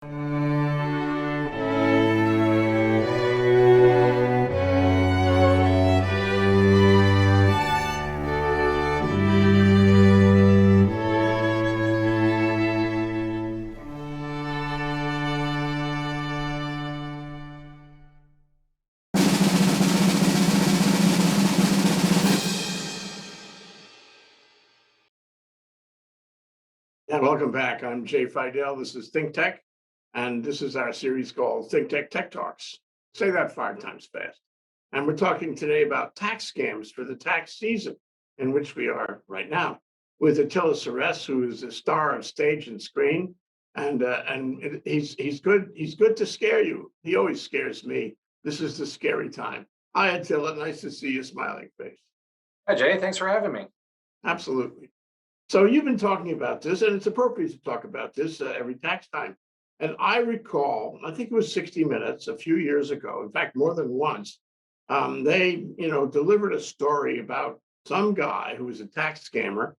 And welcome back. I'm Jay Fidell. This is ThinkTech, and this is our series called ThinkTech Tech Talks. Say that 5 times fast. And we're talking today about tax scams for the tax season in which we are right now, with Attila Seress, who is a star of stage and screen, and he's good. He's good to scare you. He always scares me. This is the scary time. Hi, Attila. Nice to see your smiling face. Hi, Jay. Thanks for having me. Absolutely. So you've been talking about this, and it's appropriate to talk about this every tax time. And I recall, I think it was 60 Minutes a few years ago, in fact, more than once, they, delivered a story about some guy who was a tax scammer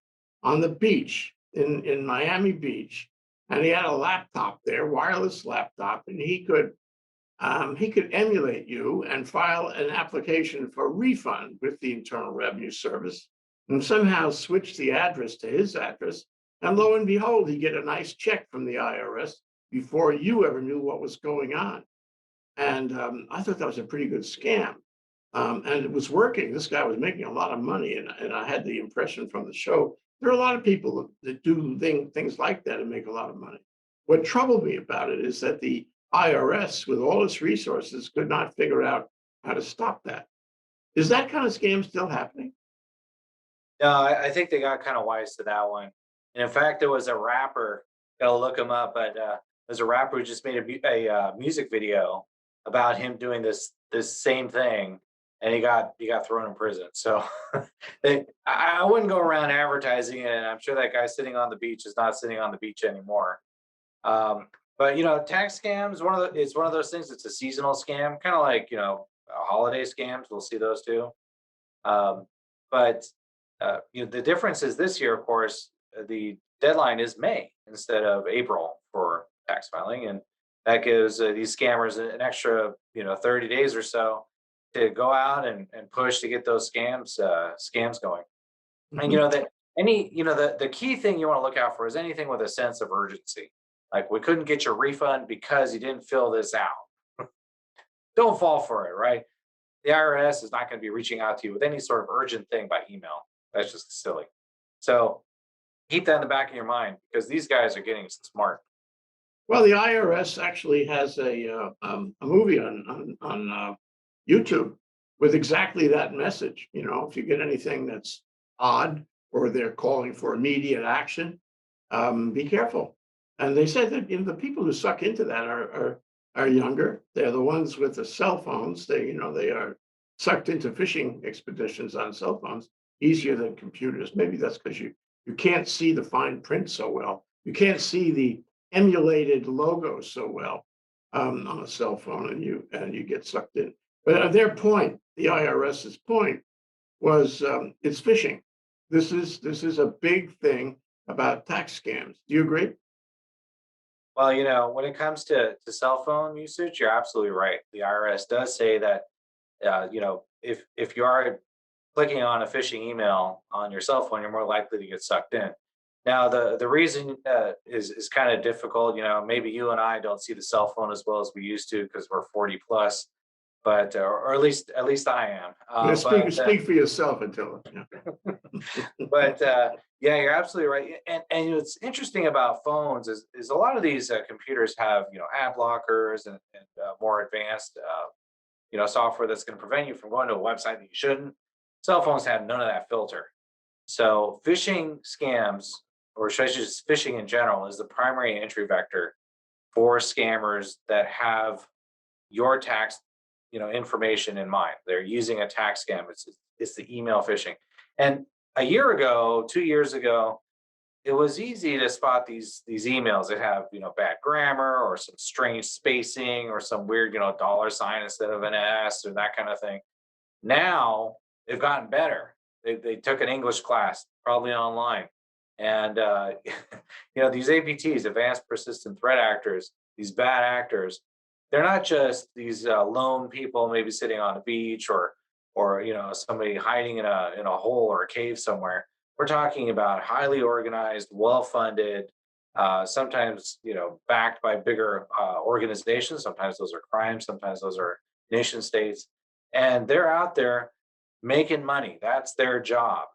on the beach in Miami Beach, and he had a laptop there, wireless laptop, and he could emulate you and file an application for refund with the Internal Revenue Service and somehow switch the address to his address. And lo and behold, he get a nice check from the IRS before you ever knew what was going on. And I thought that was a pretty good scam. And it was working. This guy was making a lot of money. And I had the impression from the show, there are a lot of people that do things like that and make a lot of money. What troubled me about it is that the IRS, with all its resources, could not figure out how to stop that. Is that kind of scam still happening? No, I think they got kind of wise to that one. And in fact, there was a rapper. Gotta look him up, but there's a rapper who just made a music video about him doing this same thing, and he got thrown in prison. So I wouldn't go around advertising it. And I'm sure that guy sitting on the beach is not sitting on the beach anymore. But tax scams it's one of those things. It's a seasonal scam, kind of like holiday scams. We'll see those too. Um, but the difference is this year, of course, the deadline is May instead of April for tax filing, and that gives these scammers an extra 30 days or so to go out and push to get those scams going. And Mhm. that any the key thing you want to look out for is anything with a sense of urgency. Like, we couldn't get your refund because you didn't fill this out. Don't fall for it, right? The IRS is not going to be reaching out to you with any sort of urgent thing by email. That's just silly. So keep that in the back of your mind, because these guys are getting smart. Well, the IRS actually has a movie on YouTube with exactly that message. If you get anything that's odd or they're calling for immediate action, be careful. And they said that the people who suck into that are younger. They're the ones with the cell phones. They are sucked into phishing expeditions on cell phones easier than computers. Maybe that's because you can't see the fine print so well. You can't see the emulated logo so well on a cell phone, and you get sucked in. But their point, the IRS's point, was it's phishing. This is a big thing about tax scams. Do you agree? Well, when it comes to cell phone usage, you're absolutely right. The IRS does say that, if you are clicking on a phishing email on your cell phone, you're more likely to get sucked in. Now, the reason is kind of difficult. Maybe you and I don't see the cell phone as well as we used to because we're 40 plus, but or at least I am. Yeah, speak for yourself, Attila. Yeah. But yeah, you're absolutely right. And what's interesting about phones is a lot of these computers have ad blockers and more advanced software that's going to prevent you from going to a website that you shouldn't. Cell phones have none of that filter. So phishing scams, or should I say just phishing in general, is the primary entry vector for scammers that have your tax information in mind. They're using a tax scam. It's the email phishing. And a year ago, 2 years ago, it was easy to spot these emails that have bad grammar or some strange spacing or some weird dollar sign instead of an S or that kind of thing. Now they've gotten better. They took an English class, probably online, and these APTs, advanced persistent threat actors, these bad actors, they're not just these lone people maybe sitting on a beach or somebody hiding in a hole or a cave somewhere. We're talking about highly organized, well-funded, sometimes backed by bigger organizations. Sometimes those are crimes, sometimes those are nation states, and they're out there making money. That's their job.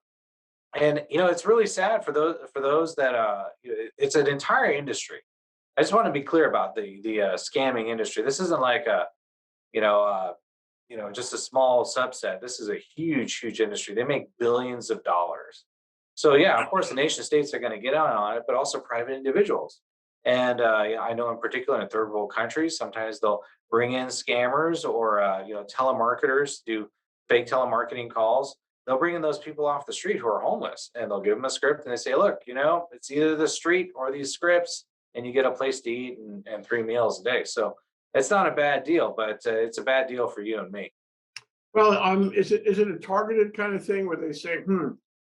And it's really sad for those that it's an entire industry. I just want to be clear about the scamming industry. This isn't like a you know uh, just a small subset. This is a huge industry. They make billions of dollars. So yeah, of course, the nation states are going to get on it, but also private individuals. And yeah, I know in particular in third world countries, sometimes they'll bring in scammers or telemarketers to do fake telemarketing calls. They'll bring in those people off the street who are homeless, and they'll give them a script, and they say, "Look, it's either the street or these scripts, and you get a place to eat and 3 meals a day." So it's not a bad deal, but it's a bad deal for you and me. Well, is it a targeted kind of thing where they say,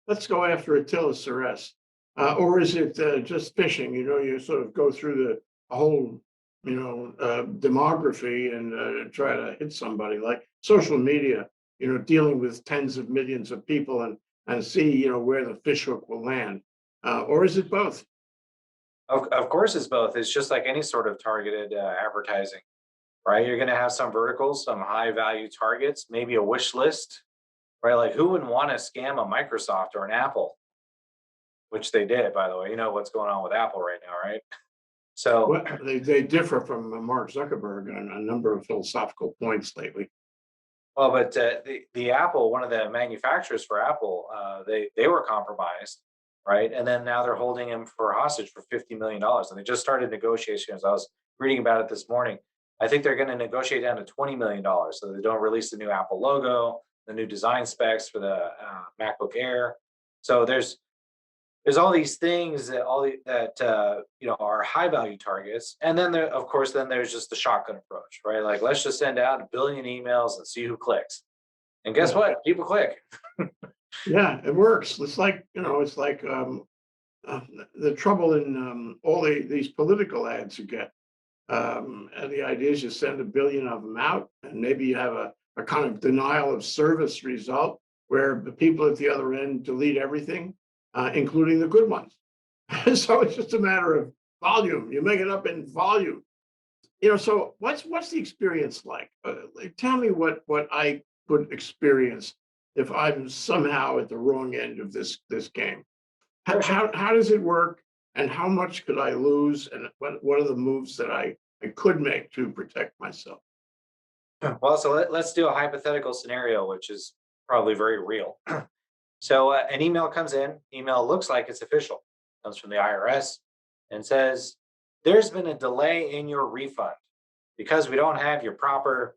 let's go after Attila Seress, or is it just phishing? You sort of go through the whole, demography and try to hit somebody like social media. Dealing with tens of millions of people and see where the fishhook will land, or is it both? Of course, it's both. It's just like any sort of targeted advertising, right? You're going to have some verticals, some high value targets, maybe a wish list, right? Like who wouldn't want to scam a Microsoft or an Apple, which they did, by the way. You know what's going on with Apple right now, right? So, Well, they differ from Mark Zuckerberg on a number of philosophical points lately. well, but the Apple, one of the manufacturers for Apple, they were compromised, right? And then now they're holding him for hostage for $50 million, and they just started negotiations. I was reading about it this morning. I think they're going to negotiate down to $20 million, so they don't release the new Apple logo, the new design specs for the MacBook Air. So there's all these things that are high value targets, and then of course then there's just the shotgun approach, right? Like let's just send out a billion emails and see who clicks, and guess Yeah, what, people click. yeah, it works. It's like uh, the trouble in all these political ads you get. And the idea is you send a billion of them out, and maybe you have a kind of denial of service result where the people at the other end delete everything, including the good ones. So it's just a matter of volume. You make it up in volume. So what's the experience like, tell me what I could experience if I'm somehow at the wrong end of this game. How, Sure, sure. how does it work, and how much could I lose, and what are the moves that I could make to protect myself? Well, so let's do a hypothetical scenario, which is probably very real. So an email comes in. Email looks like it's official. Comes from the IRS and says there's been a delay in your refund because we don't have your proper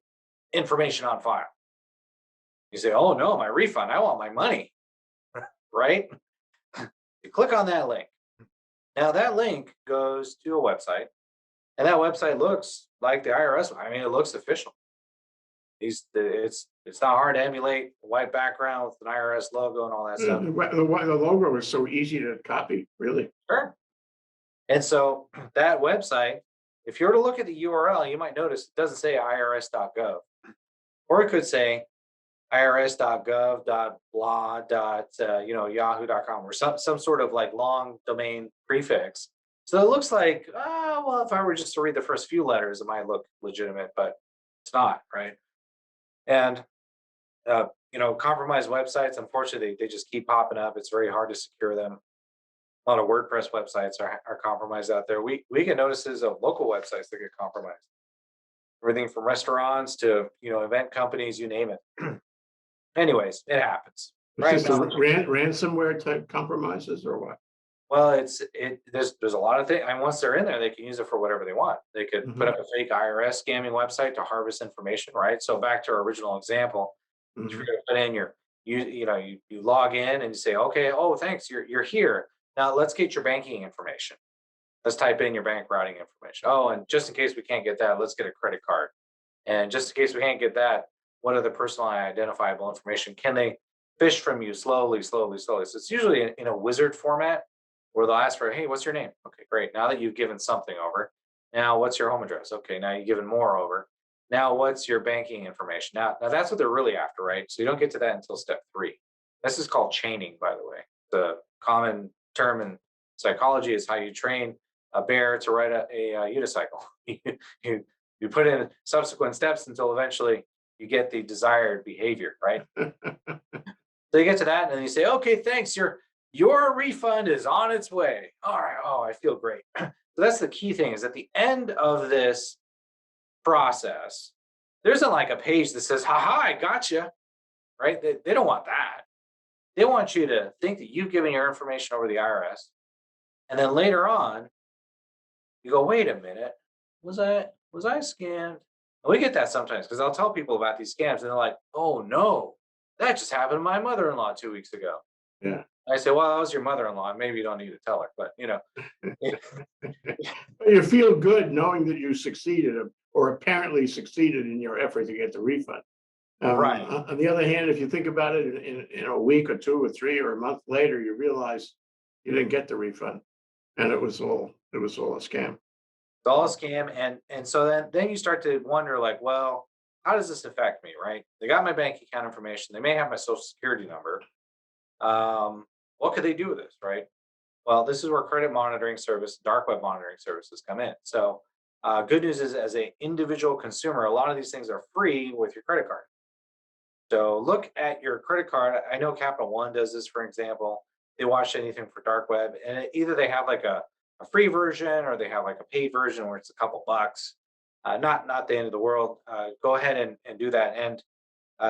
information on file. You say, "Oh no, my refund! I want my money!" Right? You click on that link. Now that link goes to a website, and that website looks like the IRS. I mean, it looks official. It's not hard to emulate a white background with an IRS logo and all that stuff. The logo is so easy to copy, really. Sure. And so that website, if you were to look at the URL, you might notice it doesn't say irs.gov, or it could say irs.gov.blah. Yahoo.com, or some sort of like long domain prefix. So it looks like, well, if I were just to read the first few letters, it might look legitimate, but it's not, right? And compromised websites, unfortunately, they just keep popping up. It's very hard to secure them. A lot of WordPress websites are compromised out there. We get notices of local websites that get compromised. Everything from restaurants to event companies, you name it. Anyways, it happens, It's right? just a ransomware type compromises, or what? Well, there's a lot of things, and once they're in there, they can use it for whatever they want. They could put Hmm. up a fake IRS scamming website to harvest information, right? So back to our original example, if you're Hmm. going to put in you log in and you say, okay, oh thanks, you're here. Now let's get your banking information. Let's type in your bank routing information. Oh, and just in case we can't get that, let's get a credit card. And just in case we can't get that, what other personal identifiable information can they fish from you slowly, slowly, slowly? So it's usually in a wizard format where they'll ask for, hey, what's your name? Okay, great. Now that you've given something over, Now, what's your home address? Okay, now you're giving more over. Now, what's your banking information? Now that's what they're really after, right? So you don't get to that until step three. This is called chaining, by the way. The common term in psychology is how you train a bear to ride a unicycle. you you put in subsequent steps until eventually you get the desired behavior, right? So you get to that, and then you say, "Okay, thanks. Your refund is on its way." All right. Oh, I feel great. So that's the key thing, is at the end of this process, there isn't like a page that says, "Ha ha, I gotcha," right? They don't want that. They want you to think that you've given your information over to the IRS, and then later on, you go, "Wait a minute, was I scammed?" And we get that sometimes because I'll tell people about these scams, and they're like, "Oh no, that just happened to my mother-in-law 2 weeks ago." Yeah. I say, "Well, that was your mother-in-law. Maybe you don't need to tell her, but You feel good knowing that you succeeded or apparently succeeded in your effort to get the refund. right." On the other hand, if you think about it in a week or two or three or a month later, you realize you didn't get the refund, and it was all a scam. It's all a scam, and so then you start to wonder, like, well, how does this affect me, right? They got my bank account information. They may have my social security number. What could they do with this, right? Well, this is where credit monitoring service, dark web monitoring services come in. So, good news is, as an individual consumer, a lot of these things are free with your credit card. So, look at your credit card. I know Capital One does this, for example. They watch anything for dark web, and either they have like a free version or they have like a paid version where it's a couple bucks. Not the end of the world. Go ahead and do that. And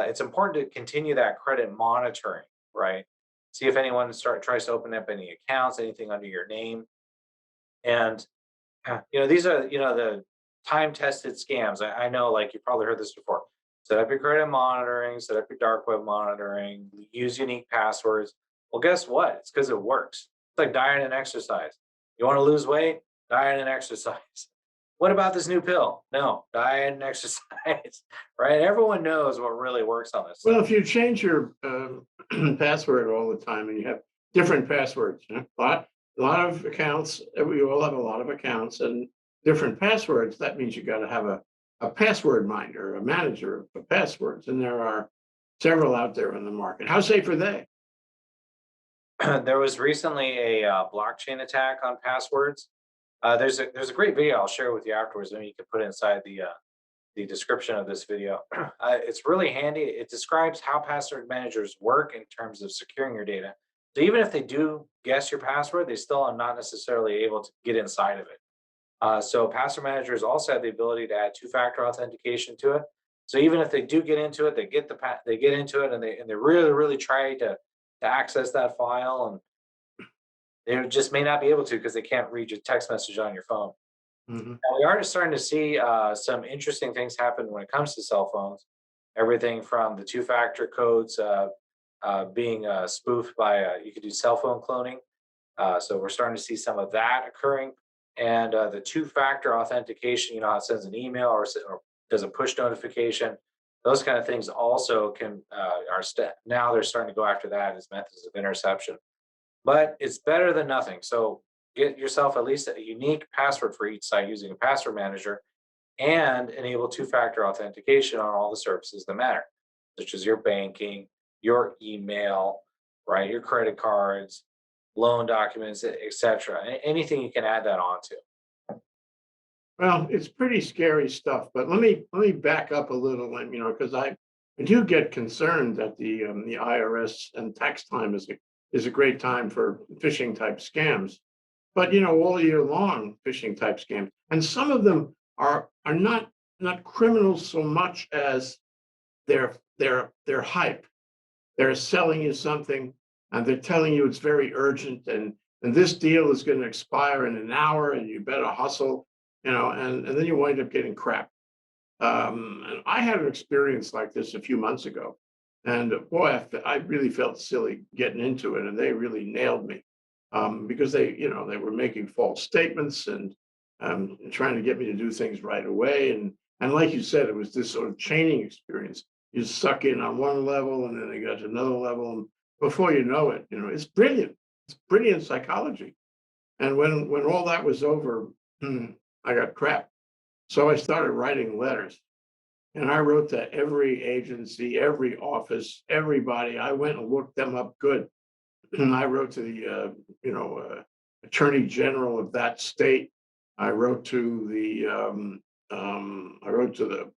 it's important to continue that credit monitoring, right? See if anyone tries to open up any accounts, anything under your name. And these are the time tested scams. I know, like, you probably heard this before. Set up your credit monitoring, set up your dark web monitoring, use unique passwords. Well, guess what? It's because it works. It's like diet and exercise. You want to lose weight? Diet and exercise. What about this new pill? No, diet and exercise, right? Everyone knows what really works on this Well, stuff. if you change your password all the time and you have different passwords, a lot of accounts, we all have a lot of accounts and different passwords. That means you got to have a password minder, a manager of passwords, and there are several out there in the market. How safe are they? There was recently a blockchain attack on passwords. There's a great video I'll share with you afterwards. Maybe you can put it inside the description of this video. It's really handy. It describes how password managers work in terms of securing your data. So even if they do guess your password, they still are not necessarily able to get inside of it. So password managers also have the ability to add two-factor authentication to it. So even if they do get into it, they get into it, and they really really try to access that file, and they just may not be able to because they can't read your text message on your phone. Mhm. Now, we are starting to see some interesting things happen when it comes to cell phones. Everything from the two-factor codes being spoofed by, you could do cell phone cloning. So we're starting to see some of that occurring. And the two-factor authentication, how it sends an email or does a push notification. Those kind of things also now they're starting to go after that as methods of interception. But it's better than nothing. So get yourself at least a unique password for each site using a password manager, and enable two-factor authentication on all the services that matter, such as your banking, your email, right, your credit cards, loan documents, etc. Anything you can add that onto. Well, it's pretty scary stuff, but let me back up a little, and because I do get concerned that the IRS and tax time is a great time for phishing type scams. But all year long, phishing type scams, and some of them are not criminal so much as they're hype. They're selling you something, and they're telling you it's very urgent, and this deal is going to expire in an hour, and you better hustle, and then you wind up getting crap. And I had an experience like this a few months ago, and boy, I really felt silly getting into it, and they really nailed me because they were making false statements and trying to get me to do things right away, and like you said, it was this sort of chaining experience. You suck in on one level, and then they got to another level, and before you know it, it's brilliant. It's brilliant psychology. And when all that was over, I got crap. So I started writing letters. And I wrote to every agency, every office, everybody. I went and looked them up good. And I wrote to the, attorney general of that state. I wrote to I wrote to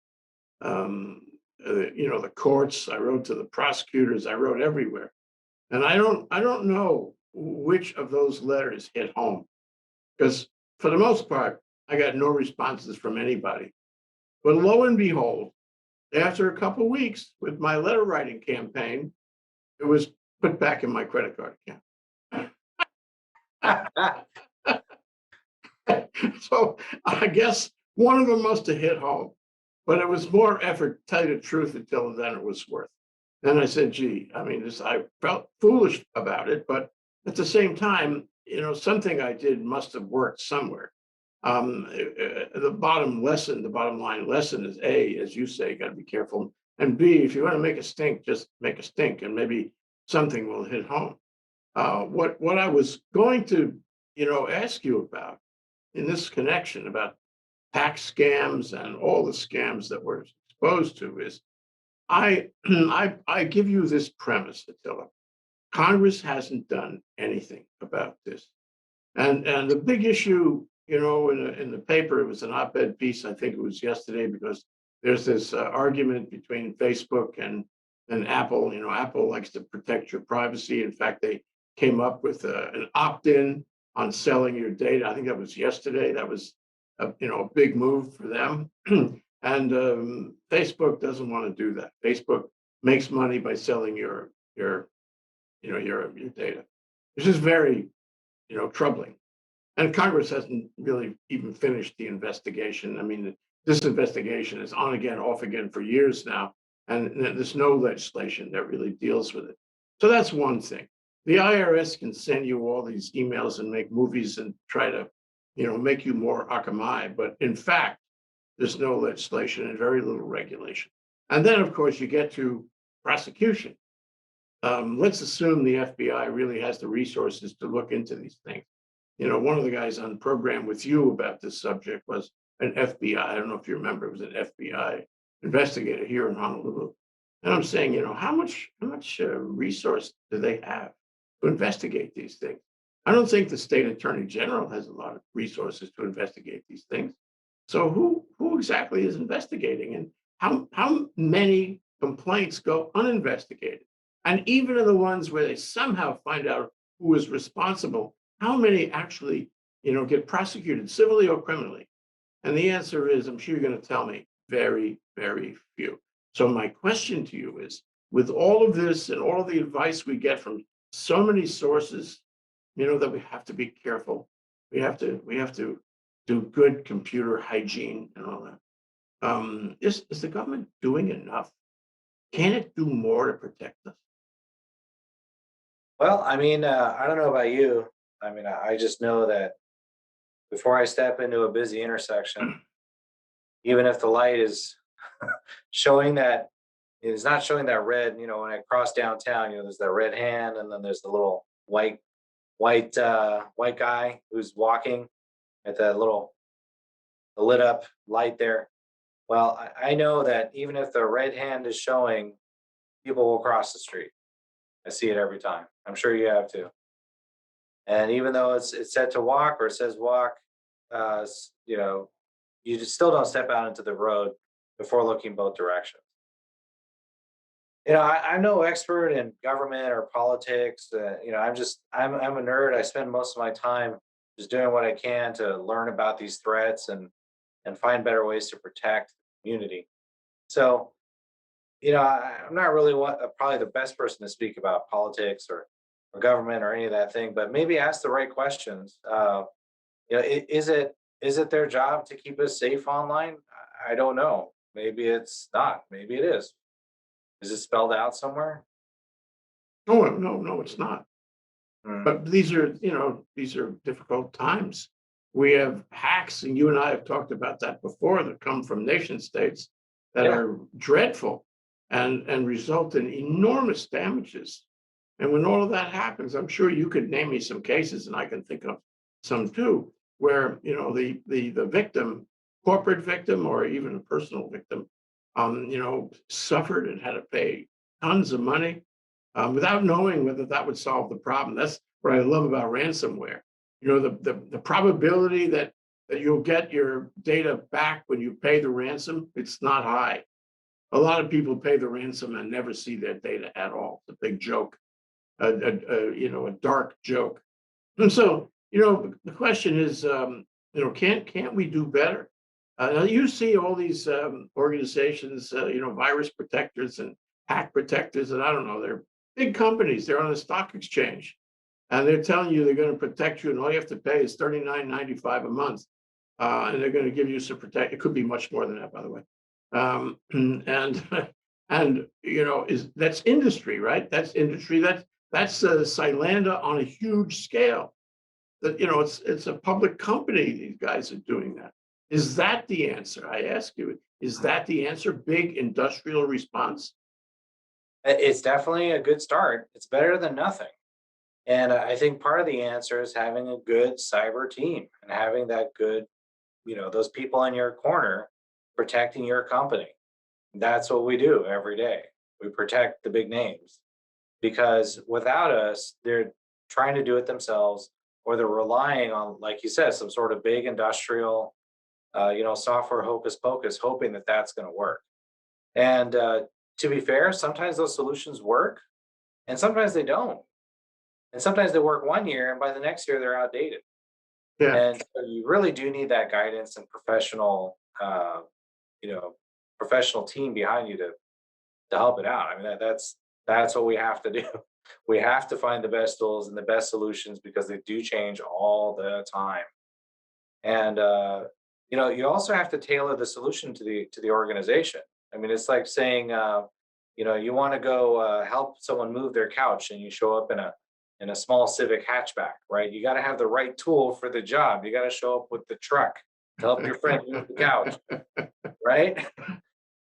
the courts. I wrote to the prosecutors. I wrote everywhere. And I don't know which of those letters hit home because for the most part, I got no responses from anybody. But lo and behold, after a couple of weeks with my letter writing campaign, it was put back in my credit card account. So I guess one of them must have hit home, but it was more effort, to tell you the truth, until then it was worth. Then I said, gee, I mean, I felt foolish about it, but at the same time, something I did must have worked somewhere. The bottom line lesson is A, as you say, got to be careful. And B, if you want to make a stink, just make a stink and maybe something will hit home. What I was going to, ask you about in this connection about tax scams and all the scams that we're exposed to is I give you this premise, Attila. Congress hasn't done anything about this. And the big issue, in the paper, it was an op-ed piece, I think it was yesterday, because there's this argument between Facebook and Apple. Apple likes to protect your privacy. In fact, they came up with an opt-in on selling your data. I think that was yesterday. That was a big move for them. And Facebook doesn't want to do that. Facebook makes money by selling your data, which is very troubling. And Congress hasn't really even finished the investigation. I mean, this investigation is on again, off again for years now, and there's no legislation that really deals with it. So that's one thing. The IRS can send you all these emails and make movies and try to, make you more Akamai, but in fact, there's no legislation and very little regulation. And then, of course, you get to prosecution. Let's assume the FBI really has the resources to look into these things. One of the guys on the program with you about this subject was an FBI. I don't know if you remember, it was an FBI investigator here in Honolulu. And I'm saying, how much resource do they have to investigate these things? I don't think the state attorney general has a lot of resources to investigate these things. So who exactly is investigating, and how many complaints go uninvestigated? And even in the ones where they somehow find out who is responsible, how many actually, get prosecuted civilly or criminally? And the answer is, I'm sure you're going to tell me, very, very few. So my question to you is, with all of this and all of the advice we get from so many sources, that we have to be careful. We have to do good computer hygiene and all that. Is the government doing enough? Can it do more to protect us? Well, I mean, I don't know about you. I mean, I just know that before I step into a busy intersection, even if the light is showing that it's not showing that red, when I cross downtown, there's that red hand, and then there's the little white guy who's walking at that little the lit up light there. Well, I know that even if the red hand is showing, people will cross the street. I see it every time. I'm sure you have too. And even though it's set to walk or it says walk, you just still don't step out into the road before looking both directions. I'm no expert in government or politics. I'm a nerd. I spend most of my time just doing what I can to learn about these threats and find better ways to protect the community. So, I'm not really probably the best person to speak about politics or government or any of that thing, but maybe ask the right questions. Is it their job to keep us safe online? I don't know. Maybe it's not. Maybe it is. Is it spelled out somewhere? No, it's not. But these are difficult times. We have hacks, and you and I have talked about that before, that come from nation states that are dreadful and result in enormous damages. And when all of that happens, I'm sure you could name me some cases, and I can think of some too. where the victim, corporate victim, or even a personal victim, suffered and had to pay tons of money without knowing whether that would solve the problem. That's what I love about ransomware. The probability that you'll get your data back when you pay the ransom, it's not high. A lot of people pay the ransom and never see their data at all. It's a big joke, a dark joke. And so, the question is, can't we do better? Now you see all these organizations, virus protectors and hack protectors, and I don't know, they're big companies. They're on the stock exchange, and they're telling you they're going to protect you, and all you have to pay is $39.95 a month, and they're going to give you some protect. It could be much more than that, by the way. And and is that's industry, right? That's industry. That's Silanda on a huge scale. That it's a public company. These guys are doing that. Is that the answer? I ask you. Is that the answer? Big industrial response? It's definitely a good start. It's better than nothing. And I think part of the answer is having a good cyber team and having that good, those people in your corner protecting your company. That's what we do every day. We protect the big names because without us, they're trying to do it themselves or they're relying on, like you said, some sort of big industrial, software hocus pocus, hoping that that's going to work. And to be fair, sometimes those solutions work and sometimes they don't. And sometimes they work one year and by the next year they're outdated. Yeah. And so you really do need that guidance and you know, professional team behind you to help it out. I mean, that's what we have to do. We have to find the best tools and the best solutions because they do change all the time. And you also have to tailor the solution to the organization. I mean, it's like saying, you want to go help someone move their couch, and you show up in a small Civic hatchback, right? You got to have the right tool for the job. You got to show up with the truck to help your friend move the couch, right?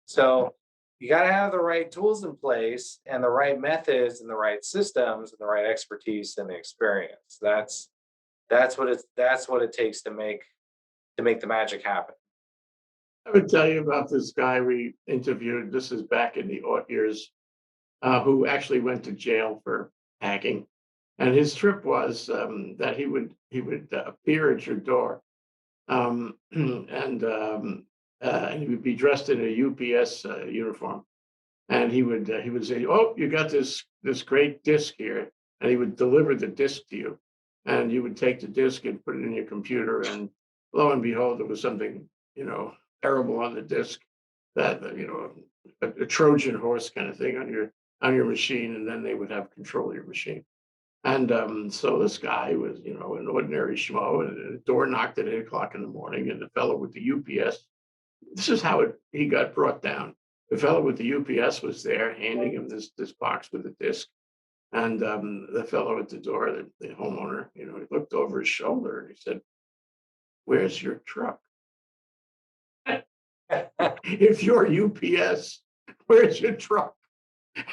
So you got to have the right tools in place and the right methods and the right systems and the right expertise and the experience. That's what it takes to make the magic happen. I would tell you about this guy we interviewed. This is back in the aught years, who actually went to jail for hacking. And his trip was that he would appear at your door, and he would be dressed in a UPS uniform, and he would say, "Oh, you got this great disc here," and he would deliver the disc to you, and you would take the disc and put it in your computer, and lo and behold, there was something terrible on the disc that a Trojan horse kind of thing on your machine, and then they would have control of your machine. And so this guy was, an ordinary schmo, and the door knocked at 8 o'clock in the morning, and the fellow with the UPS, this is how he got brought down. The fellow with the UPS was there handing him this box with a disc. And the fellow at the door, the homeowner, he looked over his shoulder and he said, "Where's your truck?" If you're UPS, where's your truck?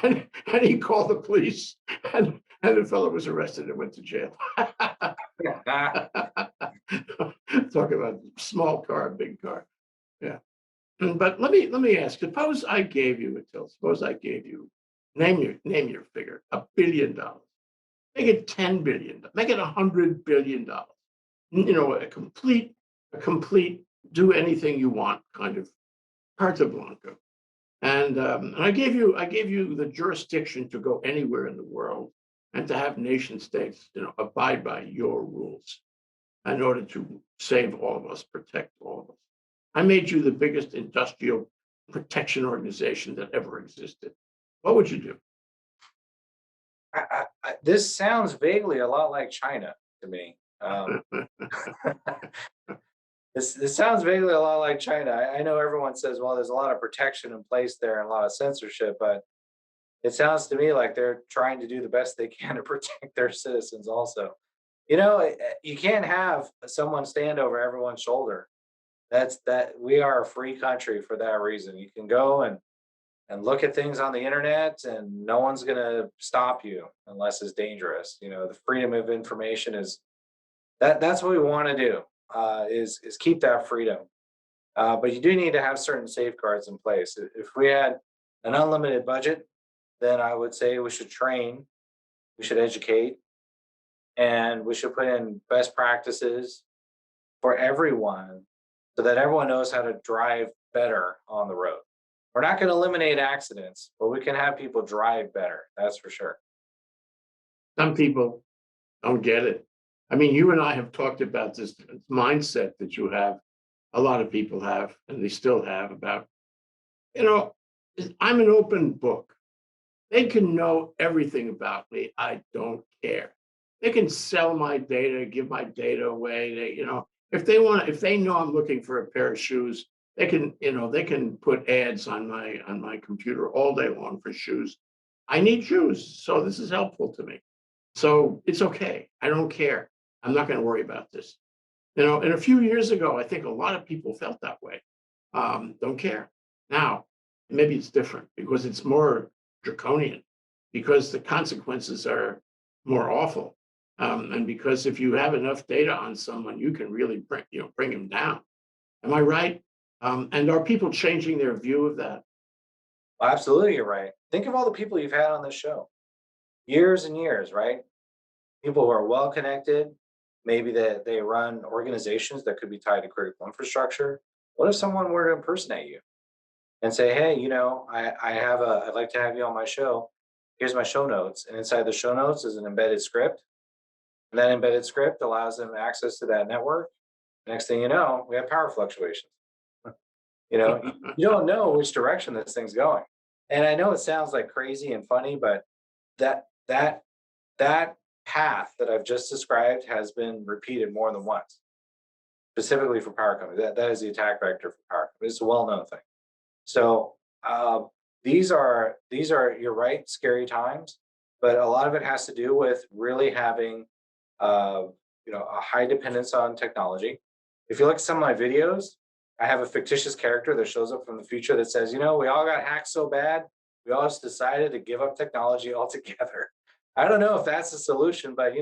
And he called the police, and the fellow was arrested and went to jail. Talk about small car, big car. Yeah. But let me ask. Suppose I gave you, name your figure, $1 billion. Make it 10 billion. Make it $100 billion. A complete do anything you want kind of carta blanca. And I gave you the jurisdiction to go anywhere in the world and to have nation states, abide by your rules in order to save all of us, protect all of us. I made you the biggest industrial protection organization that ever existed. What would you do? This sounds vaguely a lot like China to me. This sounds vaguely a lot like China. I know everyone says, well, there's a lot of protection in place there and a lot of censorship, but it sounds to me like they're trying to do the best they can to protect their citizens also. You can't have someone stand over everyone's shoulder. That we are a free country for that reason. You can go and look at things on the internet and no one's going to stop you unless it's dangerous. The freedom of information is that's what we want to do. is keep that freedom. But you do need to have certain safeguards in place. If we had an unlimited budget, then I would say we should train, we should educate, and we should put in best practices for everyone so that everyone knows how to drive better on the road. We're not going to eliminate accidents, but we can have people drive better. That's for sure. Some people don't get it. I mean, you and I have talked about this mindset that you have, a lot of people have, and they still have about, you know, I'm an open book. They can know everything about me. I don't care. They can sell my data, give my data away. If they want, if they know I'm looking for a pair of shoes, they can put ads on my computer all day long for shoes. I need shoes, so this is helpful to me. So it's okay. I don't care. I'm not going to worry about this. And a few years ago, I think a lot of people felt that way. Don't care. Now, maybe it's different because it's more draconian, because the consequences are more awful. And because if you have enough data on someone, you can really bring him down. Am I right? And are people changing their view of that? Well, absolutely, you're right. Think of all the people you've had on this show, years and years, right? People who are well connected, maybe that they run organizations that could be tied to critical infrastructure. What if someone were to impersonate you and say, "Hey, I'd like to have you on my show. Here's my show notes," and inside the show notes is an embedded script, and that embedded script allows them access to that network. Next thing you know, we have power fluctuations. You don't know which direction this thing's going. And I know it sounds like crazy and funny, but that that that path that I've just described has been repeated more than once, specifically for power companies. That is the attack vector for power companies. It's a well-known thing. So these are you're right, scary times, but a lot of it has to do with really having uh, a high dependence on technology. If you look at some of my videos, I have a fictitious character that shows up from the future that says, we all got hacked so bad, we all just decided to give up technology altogether. I don't know if that's the solution, but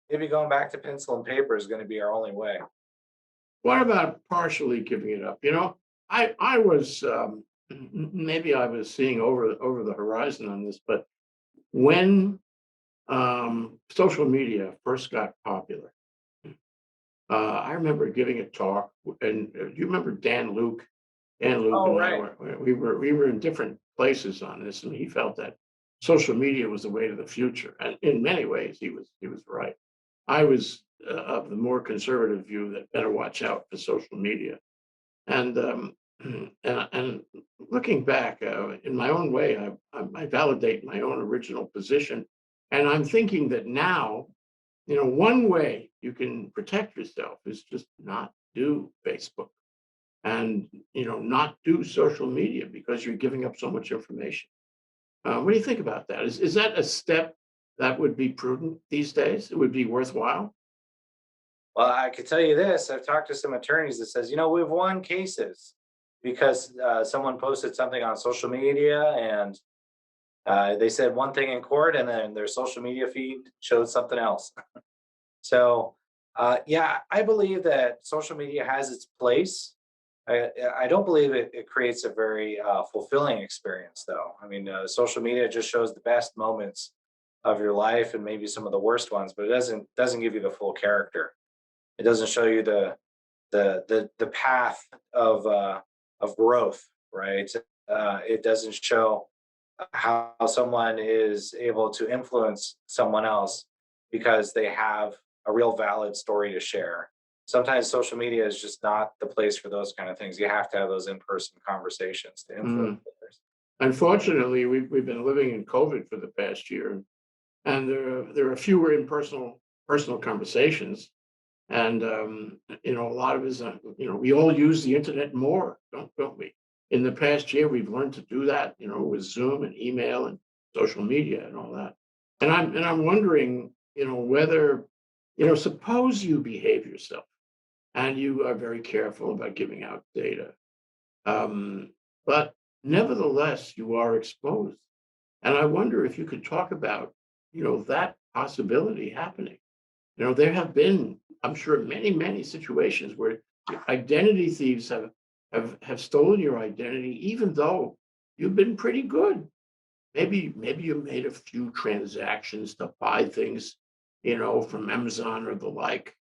maybe going back to pencil and paper is going to be our only way. What about partially giving it up? I was maybe I was seeing over the horizon on this, but when social media first got popular, I remember giving a talk, and you remember Dan Luke? Dan Luke Oh, and I right. we were in different places on this, and he felt that social media was the way to the future, and in many ways he was right. I was of the more conservative view that better watch out for social media. And and looking back, in my own way, I validate my own original position, and I'm thinking that now, one way you can protect yourself is just not do Facebook and not do social media because you're giving up so much information. What do you think about that? Is that a step that would be prudent these days? It would be worthwhile. Well, I can tell you this. I've talked to some attorneys that says, we've won cases because someone posted something on social media and they said one thing in court and then their social media feed showed something else. So, yeah, I believe that social media has its place. I don't believe it creates a very fulfilling experience, though. I mean, social media just shows the best moments of your life and maybe some of the worst ones, but it doesn't give you the full character. It doesn't show you the path of growth, right? It doesn't show how someone is able to influence someone else because they have a real valid story to share. Sometimes social media is just not the place for those kind of things. You have to have those in-person conversations to influence Mm. others. Unfortunately, we've been living in COVID for the past year, and there are fewer personal conversations. And a lot of us, we all use the internet more, don't we? In the past year, we've learned to do that, with Zoom and email and social media and all that. And I'm wondering, whether, suppose you behave yourself and you are very careful about giving out data, but nevertheless, you are exposed. And I wonder if you could talk about, that possibility happening. There have been, I'm sure, many, many situations where identity thieves have stolen your identity, even though you've been pretty good. Maybe you made a few transactions to buy things, from Amazon or the like.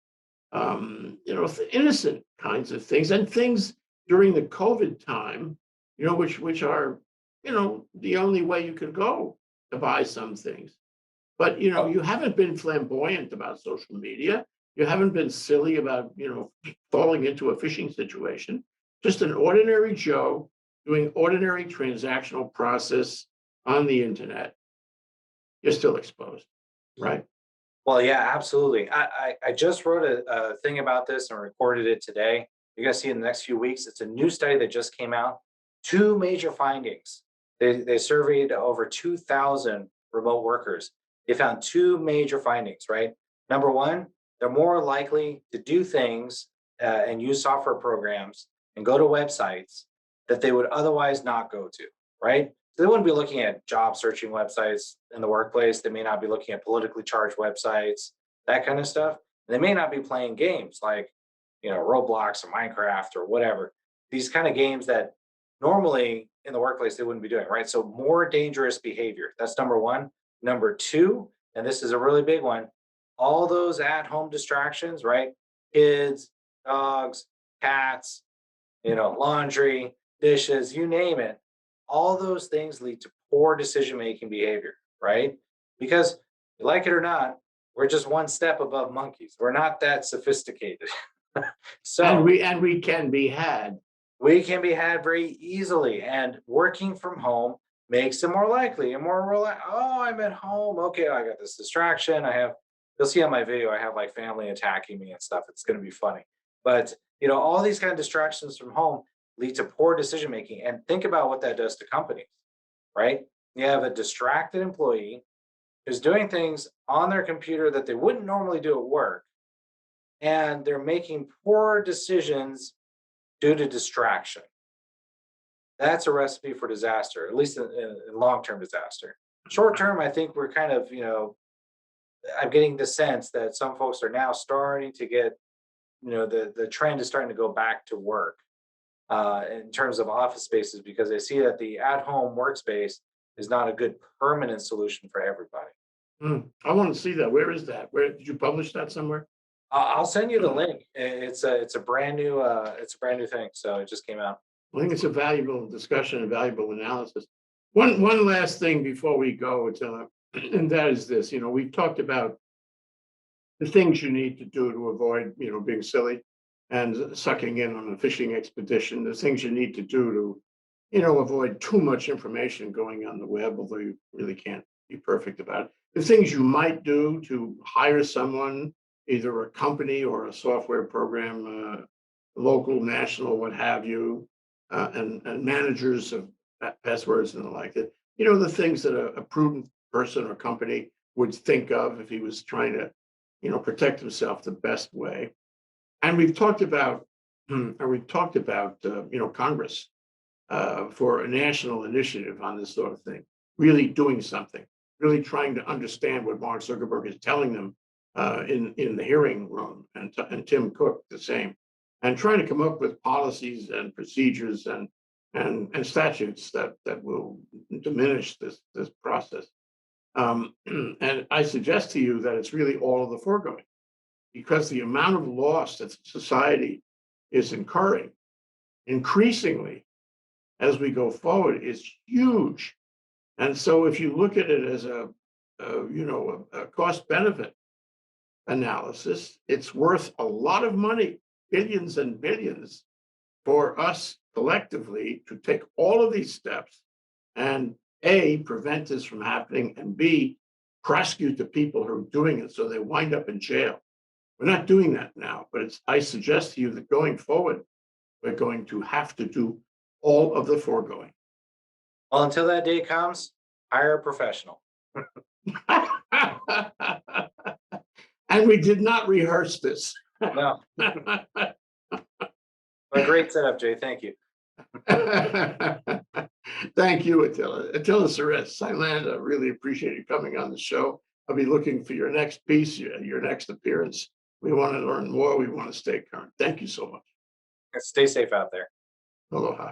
Innocent kinds of things, and things during the COVID time, which are, the only way you could go to buy some things. But Oh, you haven't been flamboyant about social media. You haven't been silly about, falling into a phishing situation. Just an ordinary Joe doing ordinary transactional process on the internet. You're still exposed, right? well, yeah, absolutely. I just wrote a thing about this and recorded it today. You're gonna see in the next few weeks. It's a new study that just came out. Two major findings. They surveyed over 2,000 remote workers. They found two major findings, right? Number one, they're more likely to do things and use software programs and go to websites that they would otherwise not go to, right? So they wouldn't be looking at job searching websites in the workplace. They may not be looking at politically charged websites, that kind of stuff. They may not be playing games like, Roblox or Minecraft or whatever. These kind of games that normally in the workplace they wouldn't be doing, right? So more dangerous behavior. That's number one. Number two, and this is a really big one, all those at-home distractions, right? Kids, dogs, cats, laundry, dishes, you name it. All those things lead to poor decision making behavior, right? Because like it or not, we're just one step above monkeys. We're not that sophisticated. And So we can be had. we can be had very easily, and working from home makes it more likely and more relaxed. Oh, I'm at home. Okay, I got this distraction. You'll see on my video, I have like family attacking me and stuff. It's going to be funny. But, all these kind of distractions from home lead to poor decision making. And think about what that does to companies, right? You have a distracted employee who's doing things on their computer that they wouldn't normally do at work, and they're making poor decisions due to distraction. That's a recipe for disaster, at least in long-term disaster. Short term, I think we're kind of, I'm getting the sense that some folks are now starting to get, the trend is starting to go back to work in terms of office spaces, because they see that the at-home workspace is not a good permanent solution for everybody. I want to see that. Where is that? Where did you publish that somewhere? I'll send you the I link. It's a brand new thing. So it just came out. think it's a valuable discussion, a valuable analysis. One last thing before we go, and that is this. We've talked about the things you need to do to avoid, being silly and sucking in on a fishing expedition. The things you need to do to, avoid too much information going on the web, although you really can't be perfect about it. The things you might do to hire someone, either a company or a software program, local, national, what have you, and managers of passwords and the like. That the things that a prudent person or company would think of if he was trying to, protect himself the best way. And we've talked about Congress for a national initiative on this sort of thing, really doing something, really trying to understand what Mark Zuckerberg is telling them in the hearing room, and Tim Cook the same, and trying to come up with policies and procedures and statutes that will diminish this process. And I suggest to you that it's really all of the foregoing, because the amount of loss that society is incurring increasingly as we go forward is huge. And so if you look at it as a cost benefit analysis, it's worth a lot of money, billions and billions, for us collectively to take all of these steps and A, prevent this from happening, and B, prosecute the people who are doing it so they wind up in jail. We're not doing that now, but I suggest to you that going forward, we're going to have to do all of the foregoing. Well, until that day comes, hire a professional. And we did not rehearse this. No, a great setup, Jay. Thank you. Thank you, Attila. Attila Seress, Silanda, really appreciate you coming on the show. I'll be looking for your next piece, your next appearance. We want to learn more. We want to stay current. Thank you so much. Stay safe out there. Aloha.